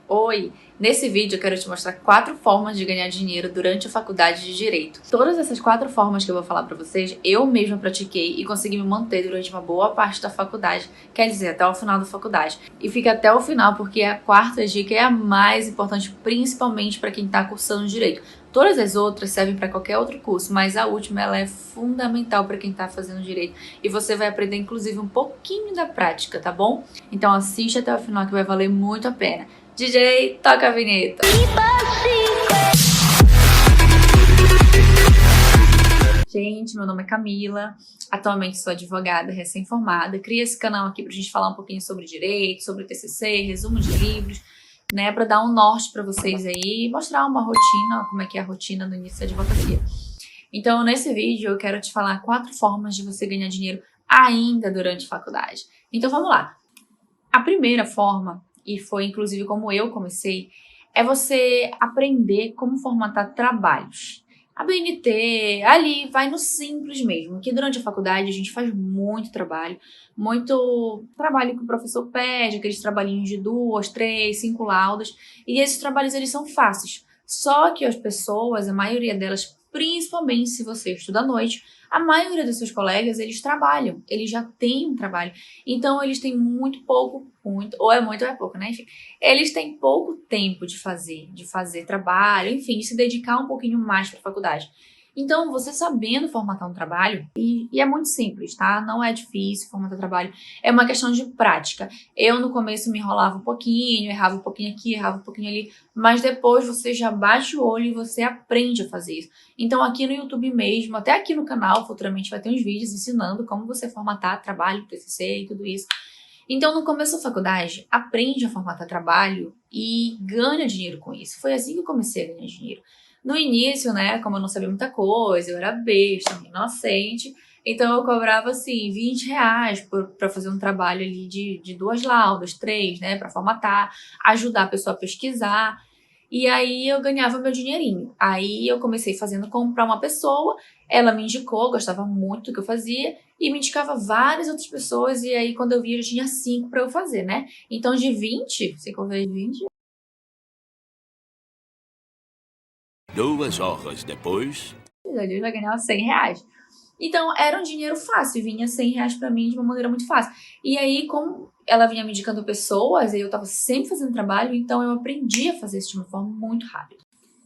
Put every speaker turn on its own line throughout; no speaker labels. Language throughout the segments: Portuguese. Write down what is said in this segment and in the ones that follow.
Oi! Nesse vídeo eu quero te mostrar 4 formas de ganhar dinheiro durante a faculdade de Direito. Todas essas 4 formas que eu vou falar pra vocês, eu mesma pratiquei e consegui me manter durante uma boa parte da faculdade, quer dizer, até o final da faculdade. E fica até o final porque a quarta dica é a mais importante, principalmente para quem está cursando Direito. Todas as outras servem para qualquer outro curso, mas a última ela é fundamental para quem está fazendo Direito e você vai aprender inclusive um pouquinho da prática, tá bom? Então assiste até o final que vai valer muito a pena. DJ, toca a vinheta! Gente, meu nome é Camila, atualmente sou advogada recém-formada, criei esse canal aqui pra gente falar um pouquinho sobre direito, sobre TCC, resumo de livros, né, pra dar um norte pra vocês aí, mostrar uma rotina, como é que é a rotina no início da advocacia. Então, nesse vídeo eu quero te falar 4 formas de você ganhar dinheiro ainda durante a faculdade. Então vamos lá! A primeira forma, e foi inclusive como eu comecei, é você aprender como formatar trabalhos. A BNT, ali, vai no simples mesmo, que durante a faculdade a gente faz muito trabalho que o professor pede, aqueles trabalhinhos de 2, 3, 5 laudas, e esses trabalhos eles são fáceis. Só que as pessoas, a maioria delas, principalmente se você estuda à noite, a maioria dos seus colegas, eles trabalham, eles já têm um trabalho. Então, eles têm muito pouco, ou é muito ou é pouco, né? Enfim, eles têm pouco tempo de fazer trabalho, enfim, de se dedicar um pouquinho mais para a faculdade. Então, você sabendo formatar um trabalho, e é muito simples, tá? Não é difícil formatar trabalho, é uma questão de prática. Eu, no começo, me enrolava um pouquinho, errava um pouquinho aqui, errava um pouquinho ali, mas depois você já bate o olho e você aprende a fazer isso. Então, aqui no YouTube mesmo, até aqui no canal, futuramente vai ter uns vídeos ensinando como você formatar trabalho, TCC e tudo isso. Então, no começo da faculdade, aprende a formatar trabalho e ganha dinheiro com isso. Foi assim que eu comecei a ganhar dinheiro. No início, né, como eu não sabia muita coisa, eu era besta, inocente, então eu cobrava, assim, R$ 20 para fazer um trabalho ali de 2 laudas, 3, né, para formatar, ajudar a pessoa a pesquisar. E aí eu ganhava meu dinheirinho. Aí eu comecei fazendo comprar uma pessoa, ela me indicou, gostava muito do que eu fazia, e me indicava várias outras pessoas, e aí quando eu vi, eu já tinha 5 para eu fazer, né? Então de 20, você converte 20,
2 horas depois.
eu já ganhava R$ 100. Então era um dinheiro fácil, vinha R$ 100 pra mim de uma maneira muito fácil. E aí, como ela vinha me indicando pessoas, e eu tava sempre fazendo trabalho, então eu aprendi a fazer isso de uma forma muito rápida.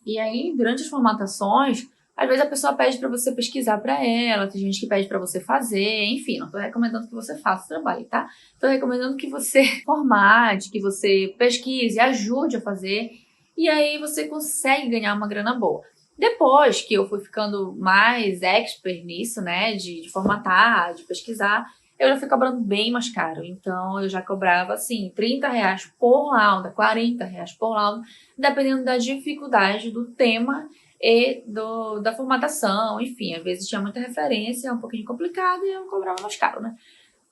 E aí, durante as formatações, às vezes a pessoa pede para você pesquisar para ela, tem gente que pede para você fazer, enfim, não tô recomendando que você faça o trabalho, tá? Tô recomendando que você formate, que você pesquise, ajude a fazer, e aí você consegue ganhar uma grana boa. Depois que eu fui ficando mais expert nisso, né, de formatar, de pesquisar, eu já fui cobrando bem mais caro. Então, eu já cobrava, assim, R$ 30 por lauda, R$ 40 por lauda, dependendo da dificuldade do tema e da formatação, enfim, às vezes tinha muita referência, um pouquinho complicado e eu cobrava mais caro, né?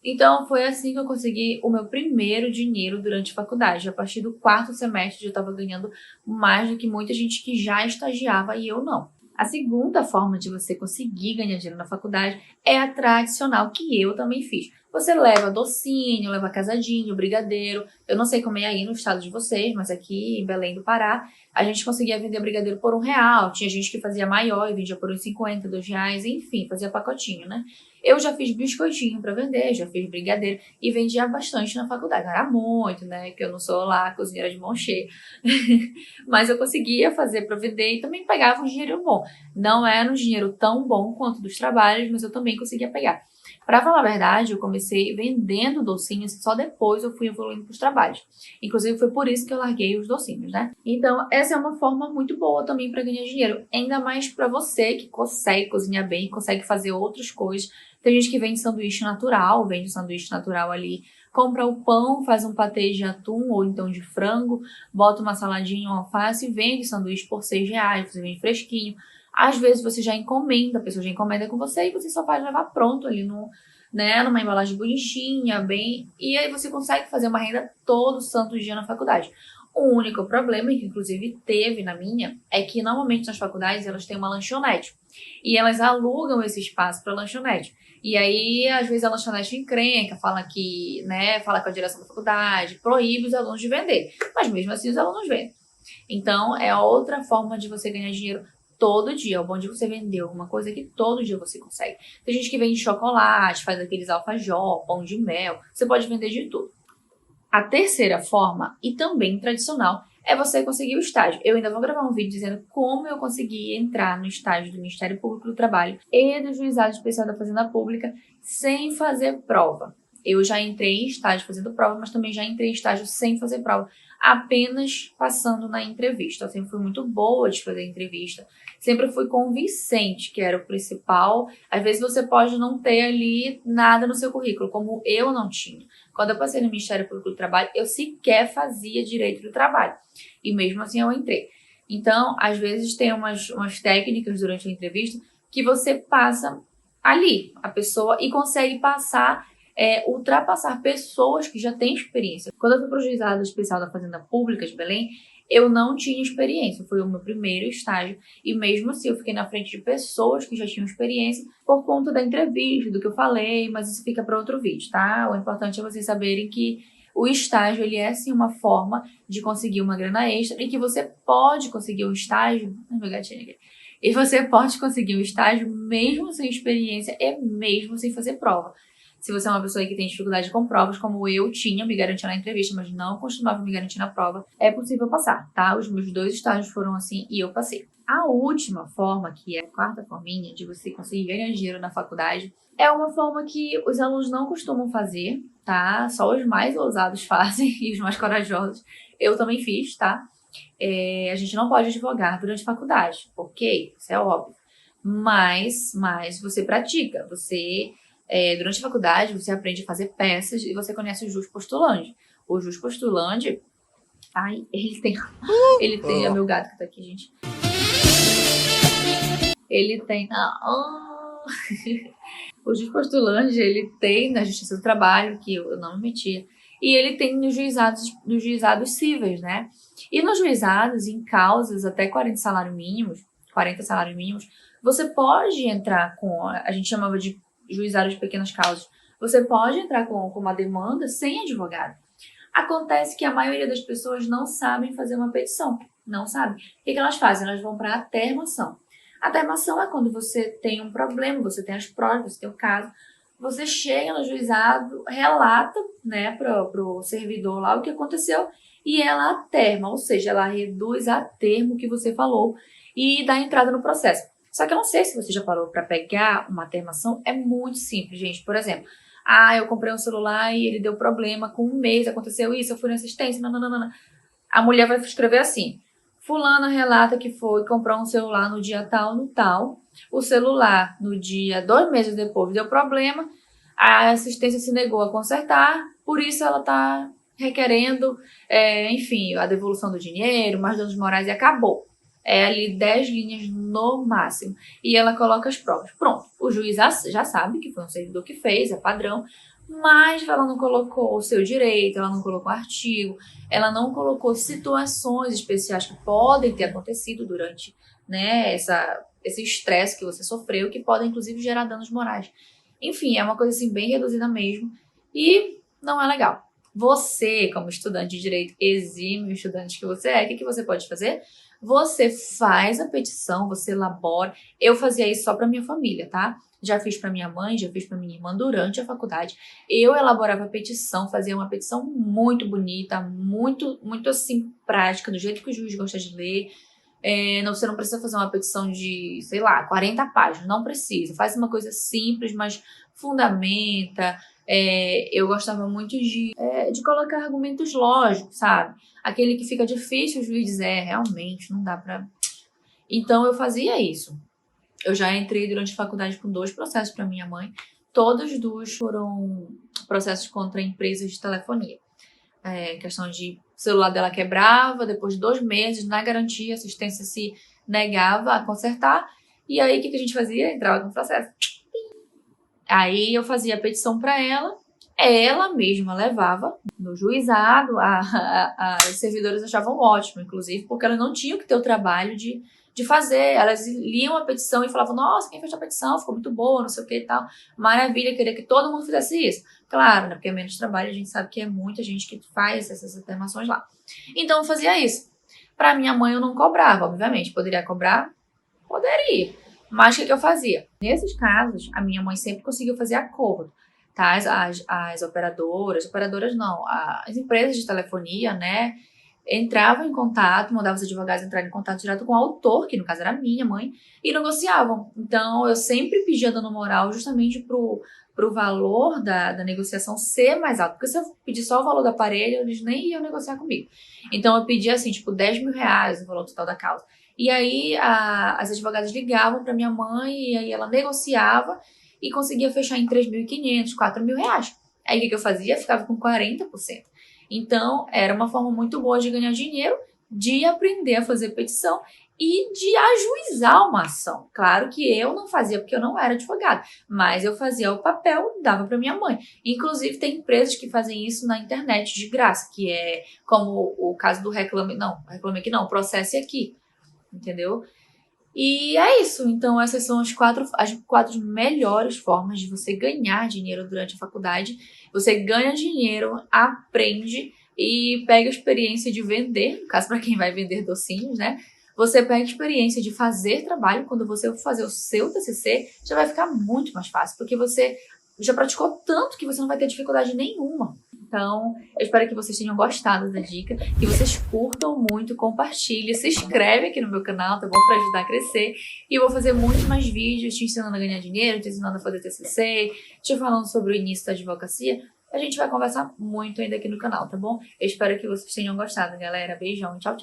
Então, foi assim que eu consegui o meu primeiro dinheiro durante a faculdade. A partir do 4º semestre, eu estava ganhando mais do que muita gente que já estagiava e eu não. A segunda forma de você conseguir ganhar dinheiro na faculdade é a tradicional, que eu também fiz. Você leva docinho, leva casadinho, brigadeiro. Eu não sei como é aí no estado de vocês, mas aqui em Belém do Pará, a gente conseguia vender brigadeiro por R$ 1. Tinha gente que fazia maior e vendia por uns 50, R$ 2, enfim, fazia pacotinho, né? Eu já fiz biscoitinho para vender, já fiz brigadeiro e vendia bastante na faculdade. Não era muito, né? Que eu não sou lá cozinheira de mão cheia. Mas eu conseguia fazer para vender e também pegava um dinheiro bom. Não era um dinheiro tão bom quanto dos trabalhos, mas eu também conseguia pegar. Para falar a verdade, eu comecei vendendo docinhos, só depois eu fui evoluindo para os trabalhos. Inclusive, foi por isso que eu larguei os docinhos, né? Então, essa é uma forma muito boa também para ganhar dinheiro. Ainda mais para você que consegue cozinhar bem, consegue fazer outras coisas. Tem gente que vende sanduíche natural, vende sanduíche natural ali, compra o pão, faz um patê de atum ou então de frango, bota uma saladinha, um alface e vende sanduíche por R$ 6, você vende fresquinho. Às vezes você já encomenda, a pessoa já encomenda com você e você só faz levar pronto ali né, numa embalagem bonitinha, bem, e aí você consegue fazer uma renda todo santo dia na faculdade. O único problema, que inclusive teve na minha, é que normalmente nas faculdades elas têm uma lanchonete. E elas alugam esse espaço para lanchonete. E aí, às vezes, a lanchonete encrenca, fala que, né, fala com a direção da faculdade, proíbe os alunos de vender. Mas mesmo assim, os alunos vendem. Então, é outra forma de você ganhar dinheiro todo dia. O bom de você vender alguma coisa que todo dia você consegue. Tem gente que vende chocolate, faz aqueles alfajor, pão de mel. Você pode vender de tudo. A terceira forma, e também tradicional, é você conseguir o estágio. Eu ainda vou gravar um vídeo dizendo como eu consegui entrar no estágio do Ministério Público do Trabalho e do Juizado Especial da Fazenda Pública sem fazer prova. Eu já entrei em estágio fazendo prova, mas também já entrei em estágio sem fazer prova, apenas passando na entrevista. Eu sempre fui muito boa de fazer entrevista, sempre fui convincente, que era o principal. Às vezes você pode não ter ali nada no seu currículo, como eu não tinha. Quando eu passei no Ministério Público do Trabalho, eu sequer fazia direito do trabalho. E mesmo assim eu entrei. Então, às vezes tem umas técnicas durante a entrevista que você passa ali, a pessoa, e consegue ultrapassar pessoas que já têm experiência. Quando eu fui para o Juizado Especial da Fazenda Pública de Belém, eu não tinha experiência, foi o meu primeiro estágio, e mesmo assim eu fiquei na frente de pessoas que já tinham experiência por conta da entrevista, do que eu falei, mas isso fica para outro vídeo, tá? O importante é vocês saberem que o estágio, ele é sim uma forma de conseguir uma grana extra, e que você pode conseguir um estágio, meu gatinho aqui, e você pode conseguir um estágio mesmo sem experiência e mesmo sem fazer prova. Se você é uma pessoa que tem dificuldade com provas, como eu tinha, me garantia na entrevista, mas não costumava me garantir na prova, é possível passar, tá? Os meus 2 estágios foram assim e eu passei. A última forma, que é a quarta forminha de você conseguir ganhar dinheiro na faculdade, é uma forma que os alunos não costumam fazer, tá? Só os mais ousados fazem e os mais corajosos. Eu também fiz, tá? A gente não pode advogar durante a faculdade, ok? Isso é óbvio. Mas você pratica, durante a faculdade, você aprende a fazer peças e você conhece o jus postulante. O jus postulante, ele tem, é meu gato que tá aqui, gente. Ele tem, o jus postulante, ele tem na Justiça do Trabalho, que eu não me metia, e ele tem nos juizados cíveis, né? E nos juizados, em causas até 40 salários mínimos, você pode entrar com, a gente chamava de juizado de pequenas causas, você pode entrar com uma demanda sem advogado. Acontece que a maioria das pessoas não sabem fazer uma petição, não sabem. O que elas fazem? Elas vão para a termação. A termação é quando você tem um problema, você tem as provas, você tem o caso, você chega no juizado, relata, né, pro servidor lá o que aconteceu e ela aterma, ou seja, ela reduz a termo o que você falou e dá entrada no processo. Só que eu não sei se você já parou para pegar uma termação, é muito simples, gente. Por exemplo, eu comprei um celular e ele deu problema com um mês, aconteceu isso, eu fui na assistência, não. A mulher vai escrever assim: fulana relata que foi comprar um celular no dia tal, no tal. O celular, no dia 2 meses depois, deu problema. A assistência se negou a consertar, por isso ela está requerendo, enfim, a devolução do dinheiro, mais danos morais e acabou. É ali 10 linhas no máximo. E ela coloca as provas. Pronto, o juiz já sabe que foi um servidor que fez, é padrão, mas ela não colocou o seu direito, ela não colocou artigo, ela não colocou situações especiais que podem ter acontecido durante, né, esse estresse que você sofreu, que podem inclusive gerar danos morais. Enfim, é uma coisa assim bem reduzida mesmo e não é legal. Você, como estudante de direito, exímio estudante que você é, o que você pode fazer? Você faz a petição, você elabora. Eu fazia isso só para minha família, tá? Já fiz para minha mãe, já fiz para minha irmã durante a faculdade. Eu elaborava a petição, fazia uma petição muito bonita, muito assim, prática, do jeito que o juiz gosta de ler. Você não precisa fazer uma petição de, sei lá, 40 páginas, não precisa. Faz uma coisa simples, mas fundamenta. Eu gostava muito de colocar argumentos lógicos, sabe? Aquele que fica difícil o juiz dizer, realmente, não dá pra... Então, eu fazia isso. Eu já entrei durante a faculdade com 2 processos para minha mãe. Todos 2 foram processos contra empresas de telefonia. Questão de o celular dela quebrava, depois de 2 meses, na garantia, a assistência se negava a consertar. E aí, o que a gente fazia? Entrava no processo. Aí, eu fazia a petição para ela ela mesma levava no juizado, as servidoras achavam ótimo, inclusive, porque elas não tinham que ter o trabalho de fazer. Elas liam a petição e falavam, nossa, quem fez a petição ficou muito boa, não sei o que e tal. Maravilha, queria que todo mundo fizesse isso. Claro, né, porque é menos trabalho, a gente sabe que é muita gente que faz essas afirmações lá. Então eu fazia isso. Pra minha mãe eu não cobrava, obviamente. Poderia cobrar? Poderia. Mas o que eu fazia? Nesses casos, a minha mãe sempre conseguiu fazer acordo. Tá? As operadoras não, as empresas de telefonia, né, entravam em contato, mandavam os advogados entrarem em contato direto com o autor, que no caso era minha mãe, e negociavam. Então, eu sempre pedia dano moral justamente pro valor da negociação ser mais alto. Porque se eu pedir só o valor do aparelho, eles nem iam negociar comigo. Então, eu pedia assim, tipo, 10 mil reais o valor total da causa. E aí, as advogadas ligavam para minha mãe, e aí ela negociava e conseguia fechar em 3.500, 4 mil reais. Aí, o que eu fazia? Ficava com 40%. Então, era uma forma muito boa de ganhar dinheiro, de aprender a fazer petição e de ajuizar uma ação. Claro que eu não fazia porque eu não era advogada, mas eu fazia o papel, dava para minha mãe. Inclusive, tem empresas que fazem isso na internet de graça, que é como o caso do Reclame Aqui não, Processe Aqui, entendeu? E é isso. Então, essas são as quatro melhores formas de você ganhar dinheiro durante a faculdade. Você ganha dinheiro, aprende e pega a experiência de vender, no caso, para quem vai vender docinhos, né? Você pega a experiência de fazer trabalho. Quando você for fazer o seu TCC, já vai ficar muito mais fácil, porque você já praticou tanto que você não vai ter dificuldade nenhuma. Então, eu espero que vocês tenham gostado da dica, que vocês curtam muito, compartilhem, se inscreve aqui no meu canal, tá bom? Pra ajudar a crescer. E eu vou fazer muitos mais vídeos te ensinando a ganhar dinheiro, te ensinando a fazer TCC, te falando sobre o início da advocacia. A gente vai conversar muito ainda aqui no canal, tá bom? Eu espero que vocês tenham gostado, galera. Beijão, tchau, tchau.